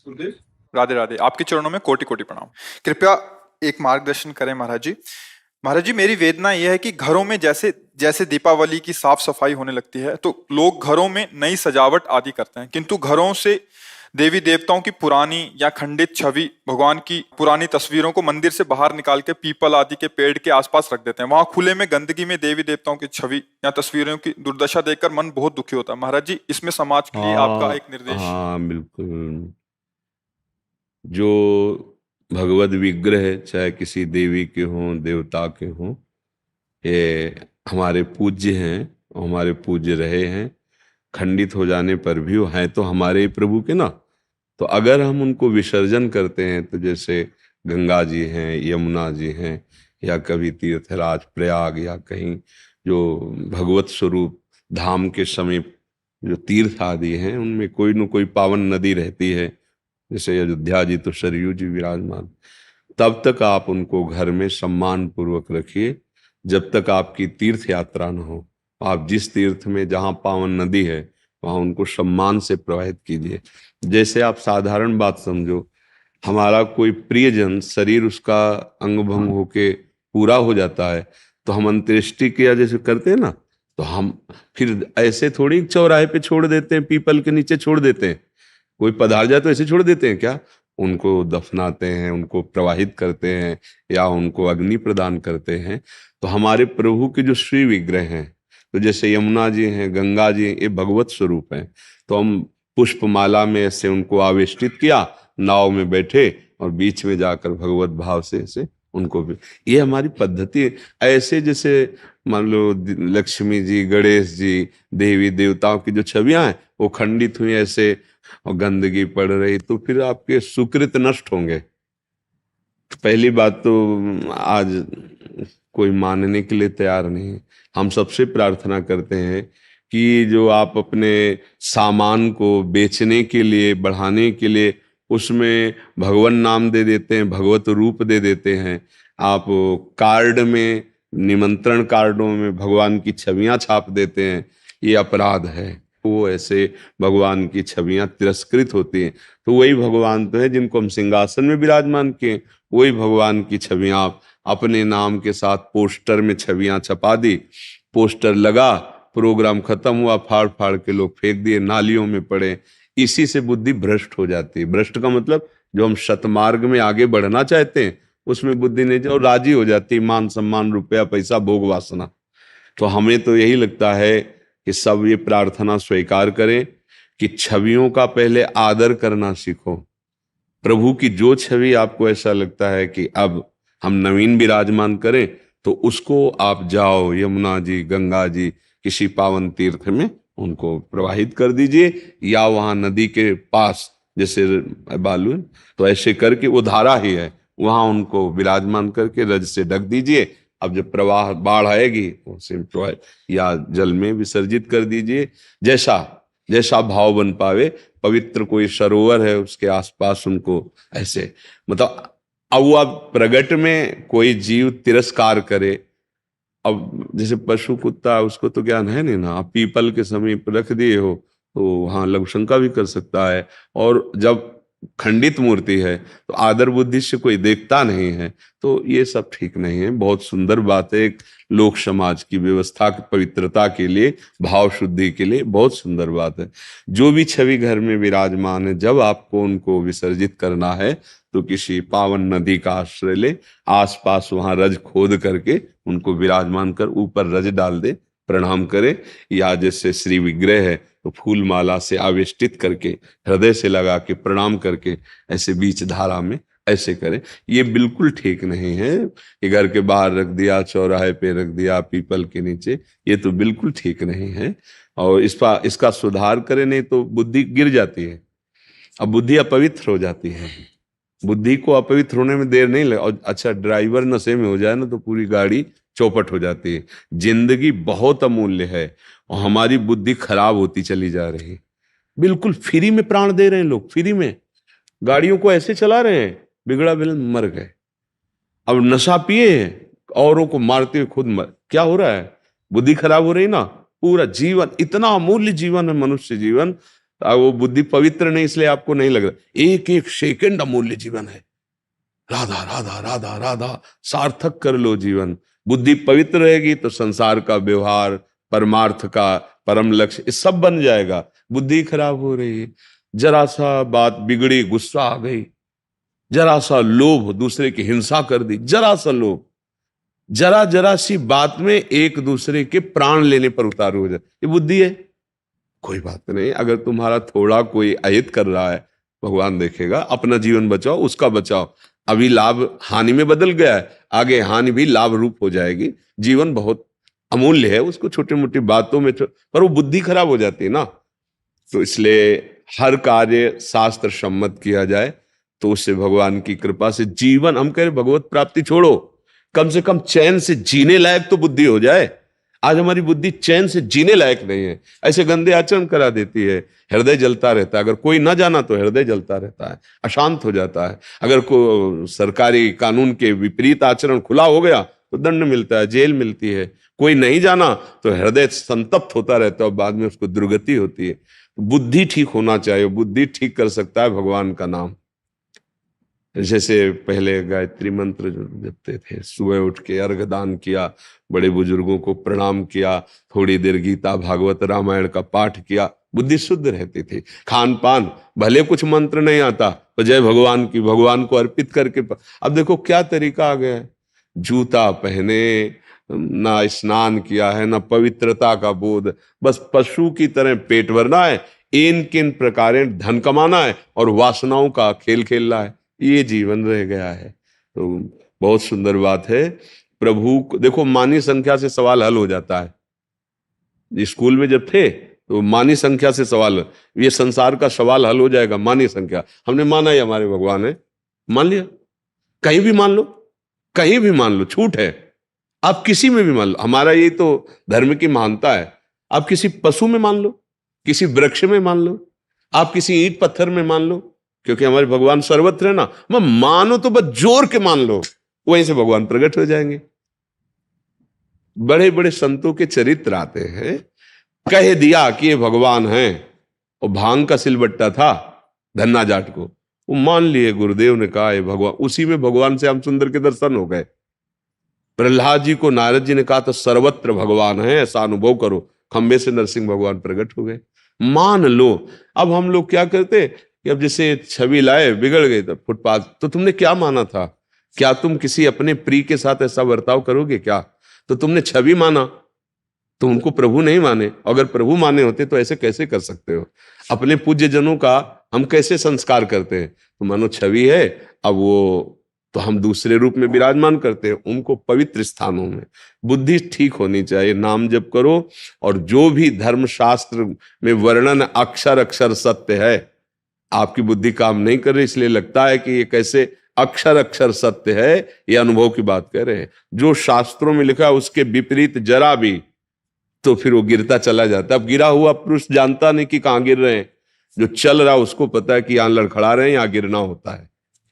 गुरुदेव। राधे राधे। आपके चरणों में कोटि कोटि प्रणाम। कृपया एक मार्गदर्शन करें महाराज जी। महाराज जी, मेरी वेदना यह है कि घरों में जैसे जैसे दीपावली की साफ सफाई होने लगती है तो लोग घरों में नई सजावट आदि करते हैं, किंतु घरों से देवी देवताओं की पुरानी या खंडित छवि, भगवान की पुरानी तस्वीरों को मंदिर से बाहर निकाल के पीपल आदि के पेड़ के आसपास रख देते हैं। वहां खुले में गंदगी में देवी देवताओं की छवि या तस्वीरों की दुर्दशा देखकर मन बहुत दुखी होता है। महाराज जी, इसमें समाज के लिए आपका एक निर्देश। हाँ बिल्कुल। जो भगवत विग्रह चाहे किसी देवी के हों देवता के हों, ये हमारे पूज्य हैं और हमारे पूज्य रहे हैं। खंडित हो जाने पर भी वो हैं तो हमारे ही प्रभु के ना। तो अगर हम उनको विसर्जन करते हैं तो जैसे गंगा जी हैं, यमुना जी हैं, या कभी तीर्थराज प्रयाग या कहीं जो भगवत स्वरूप धाम के समीप जो तीर्थ आदि हैं उनमें कोई न कोई पावन नदी रहती है। जैसे अयोध्या जी तो सरयू जी विराजमान। तब तक आप उनको घर में सम्मान पूर्वक रखिए जब तक आपकी तीर्थ यात्रा न हो। आप जिस तीर्थ में जहाँ पावन नदी है वहाँ उनको सम्मान से प्रवाहित कीजिए। जैसे आप साधारण बात समझो, हमारा कोई प्रियजन शरीर उसका अंग भंग होके पूरा हो जाता है तो हम अंत्येष्टि क्रिया जैसे करते हैं ना, तो हम फिर ऐसे थोड़ी चौराहे पे छोड़ देते हैं, पीपल के नीचे छोड़ देते हैं। कोई पधार जाए तो ऐसे छोड़ देते हैं क्या? उनको दफनाते हैं, उनको प्रवाहित करते हैं या उनको अग्नि प्रदान करते हैं। तो हमारे प्रभु के जो श्री विग्रह हैं, तो जैसे यमुना जी हैं, गंगा जी हैं, ये भगवत स्वरूप हैं। तो हम पुष्पमाला में ऐसे उनको आवेष्टित किया, नाव में बैठे और बीच में जाकर भगवत भाव से ऐसे उनको भी, ये हमारी पद्धति है। ऐसे जैसे मान लो लक्ष्मी जी, गणेश जी, देवी देवताओं की जो छवियां हैं वो खंडित हुई ऐसे और गंदगी पड़ रही तो फिर आपके सुकृत नष्ट होंगे। पहली बात तो आज कोई मानने के लिए तैयार नहीं। हम सबसे प्रार्थना करते हैं कि जो आप अपने सामान को बेचने के लिए, बढ़ाने के लिए उसमें भगवान नाम दे देते हैं, भगवत रूप दे देते हैं। आप कार्ड में, निमंत्रण कार्डों में भगवान की छवियां छाप देते हैं, ये अपराध है। वो ऐसे भगवान की छवियां तिरस्कृत होती हैं। तो वही भगवान तो है जिनको हम सिंहासन में विराजमान किए, वही भगवान की छवियां आप अपने नाम के साथ पोस्टर में छवियां छपा दी। पोस्टर लगा, प्रोग्राम खत्म हुआ, फाड़ फाड़ के लोग फेंक दिए, नालियों में पड़े। इसी से बुद्धि भ्रष्ट हो जाती है। भ्रष्ट का मतलब जो हम सतमार्ग में आगे बढ़ना चाहते हैं उसमें बुद्धि नहीं और राजी हो जाती है, मान सम्मान, रुपया पैसा, भोग वासना। तो हमें तो यही लगता है कि सब ये प्रार्थना स्वीकार करें कि छवियों का पहले आदर करना सीखो। प्रभु की जो छवि आपको ऐसा लगता है कि अब हम नवीन विराजमान करें तो उसको आप जाओ यमुना जी, गंगा जी, किसी पावन तीर्थ में उनको प्रवाहित कर दीजिए, या वहां नदी के पास जैसे बालू, तो ऐसे करके वो धारा ही है वहां उनको विराजमान करके रज से ढक दीजिए। अब जब प्रवाह बाढ़ आएगी तो या जल में विसर्जित कर दीजिए, जैसा जैसा भाव बन पावे। पवित्र कोई सरोवर है उसके आसपास उनको ऐसे, मतलब अब वो अब प्रगट में कोई जीव तिरस्कार करे, अब जैसे पशु कुत्ता उसको तो ज्ञान है नहीं ना, आप पीपल के समीप रख दिए हो तो वहां लघु शंका भी कर सकता है। और जब खंडित मूर्ति है तो आदर बुद्धि से कोई देखता नहीं है, तो ये सब ठीक नहीं है। बहुत सुंदर बात है, एक लोक समाज की व्यवस्था की पवित्रता के लिए, भाव शुद्धि के लिए बहुत सुंदर बात है। जो भी छवि घर में विराजमान है, जब आपको उनको विसर्जित करना है तो किसी पावन नदी का आश्रय ले, आसपास वहां रज खोद करके उनको विराजमान कर ऊपर रज डाल दे, प्रणाम करे। या जैसे श्री विग्रह है तो फूल माला से आवेष्टित करके हृदय से लगा के प्रणाम करके ऐसे बीच धारा में ऐसे करें। ये बिल्कुल ठीक नहीं है कि घर के बाहर रख दिया, चौराहे पे रख दिया, पीपल के नीचे, ये तो बिल्कुल ठीक नहीं है। और इसका सुधार करें, नहीं तो बुद्धि गिर जाती है। अब बुद्धि अपवित्र हो जाती है। बुद्धि को अपवित्र होने में देर नहीं लगे। और अच्छा, ड्राइवर नशे में हो जाए ना तो पूरी गाड़ी चौपट हो जाती है। जिंदगी बहुत अमूल्य है और हमारी बुद्धि खराब होती चली जा रही है। बिल्कुल फ्री में प्राण दे रहे हैं लोग, फ्री में गाड़ियों को ऐसे चला रहे हैं, बिगड़ा बिलन मर गए। अब नशा पिए हैं, औरों को मारते हुए खुद मर, क्या हो रहा है? बुद्धि खराब हो रही ना। पूरा जीवन, इतना अमूल्य जीवन है मनुष्य जीवन, वो बुद्धि पवित्र नहीं, इसलिए आपको नहीं लग रहा। एक एक सेकंड अमूल्य जीवन है। राधा राधा राधा राधा, सार्थक कर लो जीवन। बुद्धि पवित्र रहेगी तो संसार का व्यवहार, परमार्थ का परम लक्ष्य, ये सब बन जाएगा। बुद्धि खराब हो रही है, जरा सा बात बिगड़ी, गुस्सा आ गई, जरा सा लोभ, दूसरे की हिंसा कर दी, जरा सा लोभ, जरा जरा सी बात में एक दूसरे के प्राण लेने पर उतारू हो जाए, ये बुद्धि है। कोई बात नहीं, अगर तुम्हारा थोड़ा कोई अहित कर रहा है, भगवान देखेगा, अपना जीवन बचाओ, उसका बचाओ। अभी लाभ हानि में बदल गया है, आगे हानि भी लाभ रूप हो जाएगी। जीवन बहुत अमूल्य है, उसको छोटी मोटी बातों में पर वो बुद्धि खराब हो जाती है ना। तो इसलिए हर कार्य शास्त्र सम्मत किया जाए, तो उससे भगवान की कृपा से जीवन, हम कह रहे भगवत प्राप्ति छोड़ो, कम से कम चैन से जीने लायक तो बुद्धि हो जाए। आज हमारी बुद्धि चैन से जीने लायक नहीं है, ऐसे गंदे आचरण करा देती है, हृदय जलता रहता है। अगर कोई ना जाना तो हृदय जलता रहता है, अशांत हो जाता है। अगर कोई सरकारी कानून के विपरीत आचरण खुला हो गया तो दंड मिलता है, जेल मिलती है। कोई नहीं जाना तो हृदय संतप्त होता रहता है और बाद में उसको दुर्गति होती है। बुद्धि ठीक होना चाहिए, बुद्धि ठीक कर सकता है भगवान का नाम। जैसे पहले गायत्री मंत्र जो जपते थे, सुबह उठ के अर्घ दान किया, बड़े बुजुर्गों को प्रणाम किया, थोड़ी देर गीता भागवत रामायण का पाठ किया, बुद्धि शुद्ध रहती थी। खान पान, भले कुछ मंत्र नहीं आता तो जय भगवान की, भगवान को अर्पित करके। अब देखो क्या तरीका आ गया है, जूता पहने, ना स्नान किया है, ना पवित्रता का बोध, बस पशु की तरह पेट भरना है, इन किन प्रकार धन कमाना है और वासनाओं का खेल खेलना है, ये जीवन रह गया है। तो बहुत सुंदर बात है, प्रभु को देखो, मानी संख्या से सवाल हल हो जाता है। स्कूल में जब थे तो मानी संख्या से सवाल, ये संसार का सवाल हल हो जाएगा, मानी संख्या। हमने माना ही हमारे भगवान है, मान लिया, कहीं भी मान लो, कहीं भी मान लो, छूट है, आप किसी में भी मान लो। हमारा ये तो धर्म की महानता है, आप किसी पशु में मान लो, किसी वृक्ष में मान लो, आप किसी ईंट पत्थर में मान लो, क्योंकि हमारे भगवान सर्वत्र है ना। मैं मानो तो बस जोर के मान लो, वहीं से भगवान प्रकट हो जाएंगे। बड़े बड़े संतों के चरित्र आते हैं, कह दिया कि ये भगवान हैं, और भांग का सिलबट्टा था धन्ना जाट को, वो मान लिए, गुरुदेव ने कहा ये भगवान, उसी में भगवान से हम सुंदर के दर्शन हो गए। प्रहलाद जी को नारद जी ने कहा तो सर्वत्र भगवान है, ऐसा अनुभव करो, खंबे से नरसिंह भगवान प्रकट हो गए, मान लो। अब हम लोग क्या करते कि अब जैसे छवि लाए, बिगड़ गई, तो फुटपाथ, तो तुमने क्या माना था? क्या तुम किसी अपने प्रिय के साथ ऐसा बर्ताव करोगे क्या? तो तुमने छवि माना, तो उनको प्रभु नहीं माने। अगर प्रभु माने होते तो ऐसे कैसे कर सकते हो? अपने पूज्य जनों का हम कैसे संस्कार करते हैं? तो मानो छवि है, अब वो तो हम दूसरे रूप में विराजमान करते हैं, उनको पवित्र स्थानों में। बुद्धि ठीक होनी चाहिए, नाम जप करो, और जो भी धर्म शास्त्र में वर्णन अक्षर अक्षर सत्य है, आपकी बुद्धि काम नहीं कर रही, इसलिए लगता है कि ये कैसे अक्षर अक्षर सत्य है, ये अनुभव की बात कह रहे हैं। जो शास्त्रों में लिखा है उसके विपरीत जरा भी, तो फिर वो गिरता चला जाता है। अब गिरा हुआ पुरुष जानता नहीं कि कहां गिर रहे हैं, जो चल रहा उसको पता है कि यहां लड़खड़ा रहे हैं, यहां गिरना होता है।